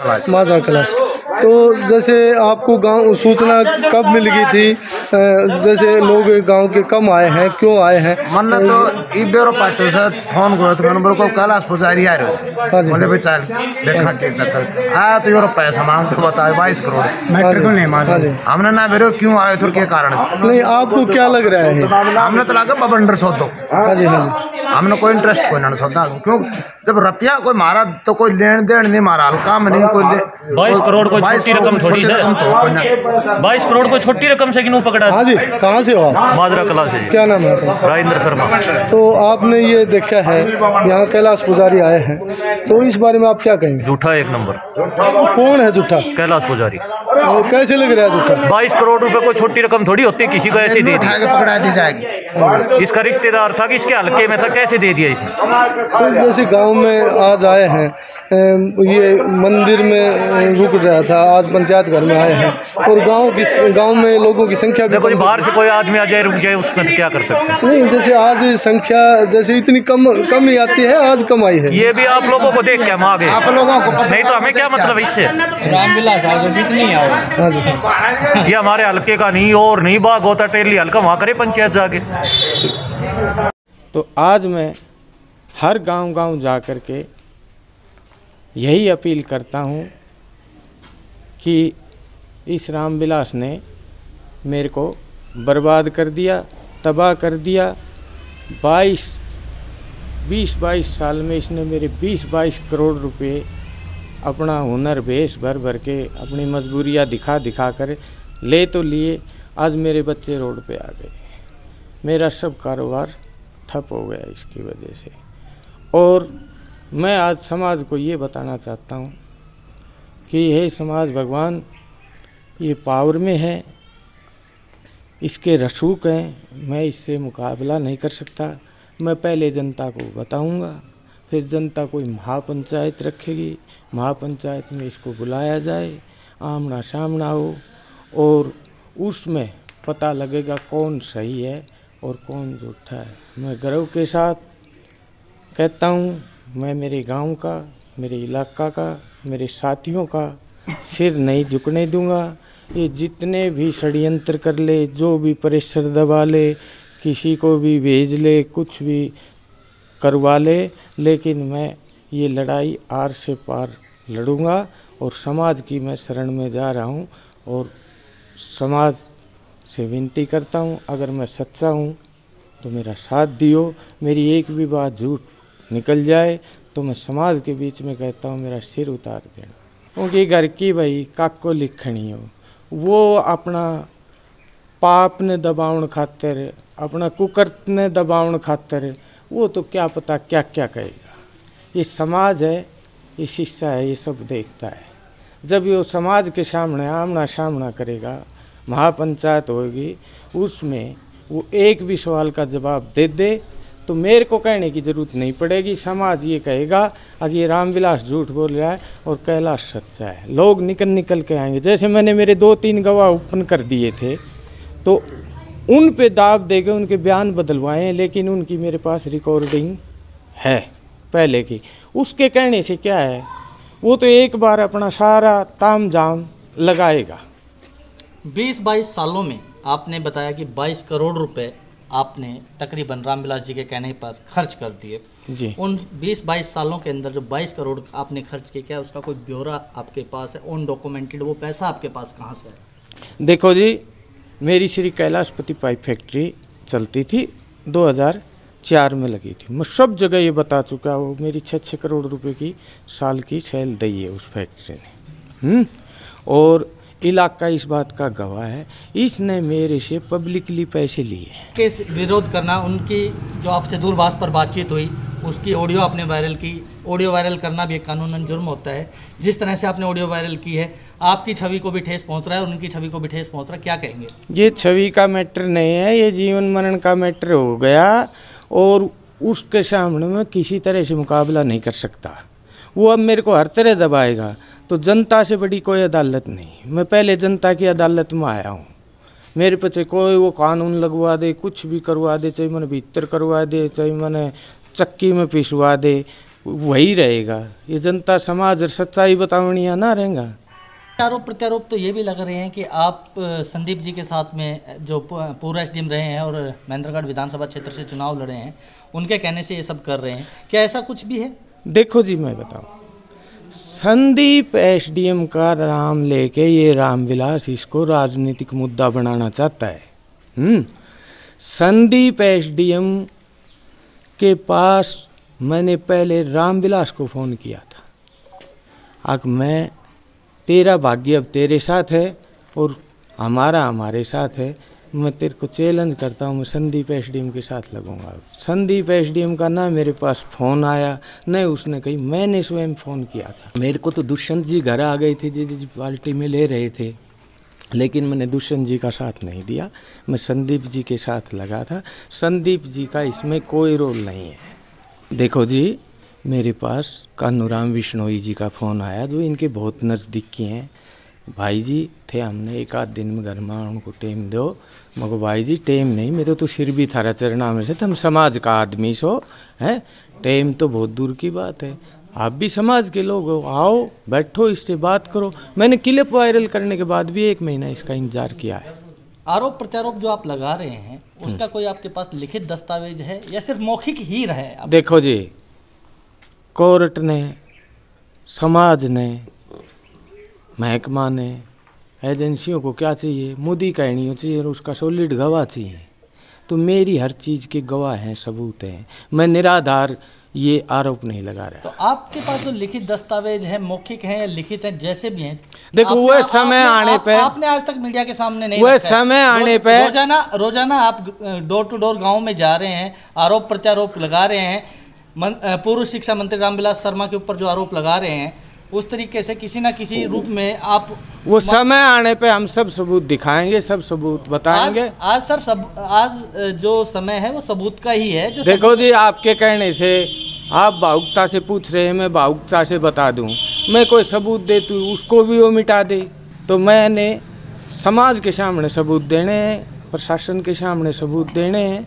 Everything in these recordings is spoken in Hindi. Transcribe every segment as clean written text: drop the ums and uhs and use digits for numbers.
माजा क्लास। तो जैसे आपको गांव सूचना कब मिल गई थी? जैसे लोग गांव के कम आए हैं, क्यों आए हैं? मन तो ई बेरो पार्टी से फोन करो तो बोलो को कैलाश पुजारी आ रहे बोले भी चल देखा के चक्कर आया तो यूरो पैसा मांग तो बताए 22 करोड़ मैटर को नहीं मालूम हमने ना बेरो क्यों आए थे के कारण से। नहीं, आपको क्या लग रहा है? हमने तो लगा बबंडर सौदो। हाँ जी, हाँ जी। हमने कोई इंटरेस्ट कोई ना सौदा क्यों जब रुपया कोई मारा तो कोई लेन देन नहीं मारा हल्का में नहीं कोई 22 करोड़ कोई छोटी रकम थोड़ी है। 22 करोड़ कोई छोटी रकम से क्यों पकड़ा? हाँ जी। कहाँ से हो आप? माजरा कला से। क्या नाम है आपका? राजेंद्र शर्मा। तो आपने ये देखा है यहाँ कैलाश पुजारी आए हैं, तो इस बारे में आप क्या कहेंगे? झूठा एक नंबर। कौन है झूठा? कैलाश पुजारी। कैसे लग रहा है झूठा? 22 करोड़ रुपए कोई छोटी रकम थोड़ी होती, किसी को ऐसे दे दी। पकड़ा दी जाएगी। इसका रिश्तेदार था कि इसके हल्के में था, कैसे दे दिया इसने? तो जैसे गांव में आज आए हैं, ये मंदिर में रुक रहा था, आज पंचायत घर में आए हैं, और गांव में लोगों की संख्या भी देखो, बाहर से कोई आदमी आ जाए रुक जाए उसमें तो क्या कर सकते हैं? नहीं, जैसे आज संख्या जैसे इतनी कम ही आती है, आज कम आई है। ये भी आप लोगों को देख के हम आ गए, आप लोगों को नहीं तो हमें क्या मतलब इससे? रामविलास हाँ जी। ये हमारे हल्के का नहीं और नहीं बाग होता टेली हल्का, वहाँ करे पंचायत जाके। तो आज मैं हर गांव जा कर के यही अपील करता हूं कि इस रामविलास ने मेरे को बर्बाद कर दिया, तबाह कर दिया। 20-22 साल में इसने मेरे 20-22 करोड़ रुपए अपना हुनर भेष भर के अपनी मजबूरियां दिखा कर ले तो लिए। आज मेरे बच्चे रोड पे आ गए, मेरा सब कारोबार ठप हो गया इसकी वजह से। और मैं आज समाज को ये बताना चाहता हूँ कि हे समाज, भगवान ये पावर में है, इसके रसूख हैं, मैं इससे मुकाबला नहीं कर सकता। मैं पहले जनता को बताऊंगा, फिर जनता कोई महापंचायत रखेगी, महापंचायत में इसको बुलाया जाए, आमना सामना हो, और उसमें पता लगेगा कौन सही है और कौन झूठा है। मैं गर्व के साथ कहता हूँ, मैं मेरे गांव का, मेरे इलाका का, मेरे साथियों का सिर नहीं झुकने दूंगा। ये जितने भी षड्यंत्र कर ले, जो भी प्रेशर दबा ले, किसी को भी भेज ले, कुछ भी करवा ले, लेकिन मैं ये लड़ाई आर से पार लड़ूंगा। और समाज की मैं शरण में जा रहा हूँ और समाज से विनती करता हूँ, अगर मैं सच्चा हूँ तो मेरा साथ दियो। मेरी एक भी बात झूठ निकल जाए तो मैं समाज के बीच में कहता हूँ मेरा सिर उतार देना। क्योंकि घर की भाई काको लिखनी हो, वो अपना पाप ने दबाउन खातिर, अपना कुकर्त ने दबाउन खातिर, वो तो क्या पता क्या क्या कहेगा। ये समाज है, ये शीशा है, ये सब देखता है। जब ये समाज के सामने आमना सामना करेगा, महापंचायत होगी, उसमें वो एक भी सवाल का जवाब दे दे तो मेरे को कहने की ज़रूरत नहीं पड़ेगी। समाज ये कहेगा अगर ये रामविलास झूठ बोल रहा है और कैलाश सच्चा है। लोग निकल के आएंगे। जैसे मैंने मेरे 2-3 गवाह ओपन कर दिए थे, तो उन पे दाब देके उनके बयान बदलवाए हैं, लेकिन उनकी मेरे पास रिकॉर्डिंग है पहले की। उसके कहने से क्या है, वो तो एक बार अपना सारा ताम झाम लगाएगा। 20-22 सालों में आपने बताया कि 22 करोड़ रुपए आपने तकरीबन रामविलास जी के कहने पर खर्च कर दिए जी। उन 20-22 सालों के अंदर जो 22 करोड़ आपने खर्च किया, क्या उसका कोई ब्यौरा आपके पास है, ऑन डॉक्यूमेंटेड? वो पैसा आपके पास कहाँ से है? देखो जी, मेरी श्री कैलाशपति पाइप फैक्ट्री चलती थी, 2004 में लगी थी। मैं सब जगह ये बता चुका हूँ, मेरी 6-6 करोड़ रुपए की साल की सेल दी है उस फैक्ट्री ने। और इलाका इस बात का गवाह है, इसने मेरे से पब्लिकली पैसे लिए। के विरोध करना, उनकी जो आपसे दूरभाष पर बातचीत हुई उसकी ऑडियो आपने वायरल की। ऑडियो वायरल करना भी एक कानूनन जुर्म होता है। जिस तरह से आपने ऑडियो वायरल की है, आपकी छवि को भी ठेस पहुंच रहा है और उनकी छवि को भी ठेस पहुंच रहा है, क्या कहेंगे? ये छवि का मैटर नहीं है, ये जीवन मरण का मैटर हो गया, और उसके सामने मैं किसी तरह से मुकाबला नहीं कर सकता। वो अब मेरे को हर तरह दबाएगा, तो जनता से बड़ी कोई अदालत नहीं। मैं पहले जनता की अदालत में आया हूँ। मेरे पे चाहे कोई वो कानून लगवा दे, कुछ भी करवा दे, चाहे मैंने भीतर करवा दे, चाहे मैंने चक्की में पिसवा दे, वही रहेगा। ये जनता समाज और सच्चाई बतावनिया ना रहेगा। आरोप प्रत्यारोप तो ये भी लग रहे हैं कि आप संदीप जी के साथ में जो पूर्व एसडीएम रहे हैं और महेंद्रगढ़ विधानसभा क्षेत्र से चुनाव लड़े हैं, उनके कहने से ये सब कर रहे हैं, क्या ऐसा कुछ भी है? देखो जी, मैं बताऊं, संदीप एसडीएम का नाम लेके ये रामविलास इसको राजनीतिक मुद्दा बनाना चाहता है। संदीप एसडीएम के पास मैंने पहले रामविलास को फ़ोन किया था, मैं तेरा भाग्य अब तेरे साथ है और हमारा हमारे साथ है, मैं तेरे को चैलेंज करता हूँ, मैं संदीप एसडीएम के साथ लगूंगा। संदीप एसडीएम का ना मेरे पास फ़ोन आया न उसने कही, मैंने स्वयं फ़ोन किया था। मेरे को तो दुष्यंत जी घर आ गए थे, जी पार्टी में ले रहे थे, लेकिन मैंने दुष्यंत जी का साथ नहीं दिया, मैं संदीप जी के साथ लगा था। संदीप जी का इसमें कोई रोल नहीं है। देखो जी, मेरे पास कानूराम विश्नोई जी का फ़ोन आया जो इनके बहुत नज़दीकी हैं। भाई जी थे, हमने एक आध दिन में घर में उनको टेम दो। मगर भाई जी टेम नहीं, मेरे तो सिर भी थारा चरना में से, तुम समाज का आदमी सो हैं, टेम तो बहुत दूर की बात है, आप भी समाज के लोग हो, आओ बैठो इससे बात करो। मैंने क्लिप वायरल करने के बाद भी 1 महीना इसका इंतजार किया है। आरोप प्रत्यारोप जो आप लगा रहे हैं उसका कोई आपके पास लिखित दस्तावेज है या सिर्फ मौखिक ही रहा है? देखो जी, कोर्ट ने, समाज ने, महकमा ने, एजेंसियों को क्या चाहिए? मुद्दी कहनी चाहिए और उसका सॉलिड गवाह चाहिए। तो मेरी हर चीज़ के गवाह हैं, सबूत हैं, मैं निराधार ये आरोप नहीं लगा रहा। तो आपके पास जो लिखित दस्तावेज है, मौखिक हैं या लिखित हैं, जैसे भी हैं, देखो वह समय आने पे, आपने आज तक मीडिया के सामने नहीं, वह समय आने पे रोजाना आप डोर टू डोर गाँव में जा रहे हैं, आरोप प्रत्यारोप लगा रहे हैं, पूर्व शिक्षा मंत्री रामविलास शर्मा के ऊपर जो आरोप लगा रहे हैं, उस तरीके से किसी ना किसी रूप में आप, वो समय आने पे हम सब सबूत दिखाएंगे, सब सबूत बताएंगे। आज जो समय है वो सबूत का ही है। जो देखो जी, आपके कहने से आप भावुकता से पूछ रहे हैं, मैं भावुकता से बता दूं, मैं कोई सबूत दे तो उसको भी वो मिटा दे। तो मैंने समाज के सामने सबूत देने हैं, प्रशासन के सामने सबूत देने हैं,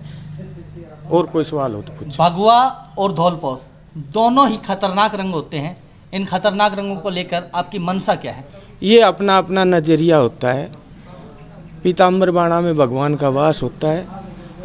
और कोई सवाल हो तो पूछ। भगवा और धौलपोश दोनों ही खतरनाक रंग होते हैं, इन खतरनाक रंगों को लेकर आपकी मनसा क्या है? ये अपना अपना नज़रिया होता है। पीताम्बर बाणा में भगवान का वास होता है,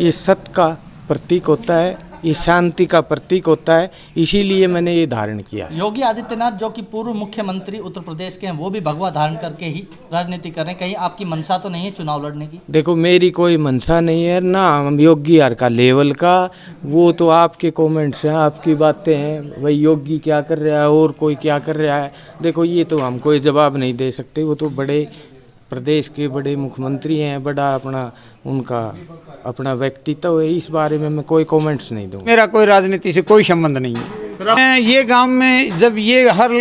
ये सत्य का प्रतीक होता है, ये शांति का प्रतीक होता है, इसीलिए मैंने ये धारण किया। योगी आदित्यनाथ जो कि पूर्व मुख्यमंत्री उत्तर प्रदेश के हैं, वो भी भगवा धारण करके ही राजनीति कर रहे हैं। कहीं आपकी मनसा तो नहीं है चुनाव लड़ने की? देखो, मेरी कोई मनसा नहीं है ना, हम योगी यार का लेवल का, वो तो आपके कमेंट्स हैं, आपकी बातें हैं, भाई योगी क्या कर रहा है और कोई क्या कर रहा है। देखो, ये तो हम कोई जवाब नहीं दे सकते, वो तो बड़े प्रदेश के बड़े मुख्यमंत्री हैं, बड़ा उनका अपना व्यक्तित्व है, इस बारे में मैं कोई कमेंट्स नहीं दूँ। मेरा कोई राजनीति से कोई संबंध नहीं है। मैं ये गांव में जब ये हर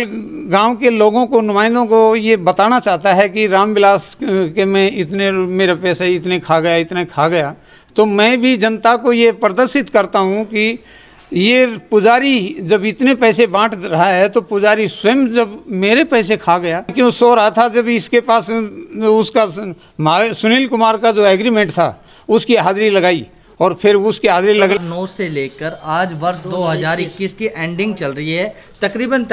गांव के लोगों को, नुमाइंदों को ये बताना चाहता है कि रामविलास के में इतने मेरे पैसे इतने खा गया, तो मैं भी जनता को ये प्रदर्शित करता हूँ कि ये पुजारी जब इतने पैसे बांट रहा है तो पुजारी स्वयं जब मेरे पैसे खा गया, क्यों सो रहा था, जब इसके पास उसका सुनील कुमार का जो एग्रीमेंट था उसकी हाजिरी लगाई और फिर उसकी हाजिरी लगा। 9 से लेकर आज वर्ष 2021 की एंडिंग चल रही है, तकरीबन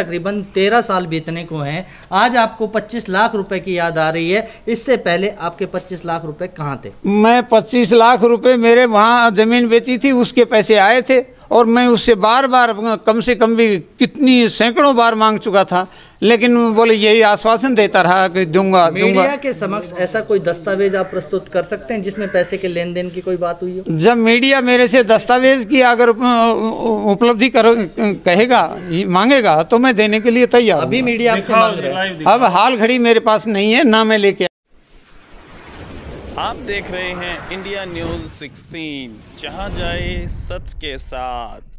13 साल बीतने को हैं। आज आपको 25 लाख रुपए की याद आ रही है, इससे पहले आपके 25 लाख रुपए कहाँ थे? मैं 25 लाख रुपए मेरे वहाँ ज़मीन बेची थी, उसके पैसे आए थे और मैं उससे बार बार कम से कम भी कितनी सैकड़ों बार मांग चुका था, लेकिन बोले यही आश्वासन देता रहा कि दूंगा। मीडिया के समक्ष ऐसा कोई दस्तावेज आप प्रस्तुत कर सकते हैं जिसमें पैसे के लेन देन की कोई बात हुई हो? जब मीडिया मेरे से दस्तावेज की अगर उपलब्धि कहेगा, मांगेगा, तो मैं देने के लिए तैयार हूं। अभी मीडिया आपसे मांग रहा है? अब हाल घड़ी मेरे पास नहीं है, ना मैं लेके। आप देख रहे हैं इंडिया न्यूज़ 16, जहां जाए सच के साथ।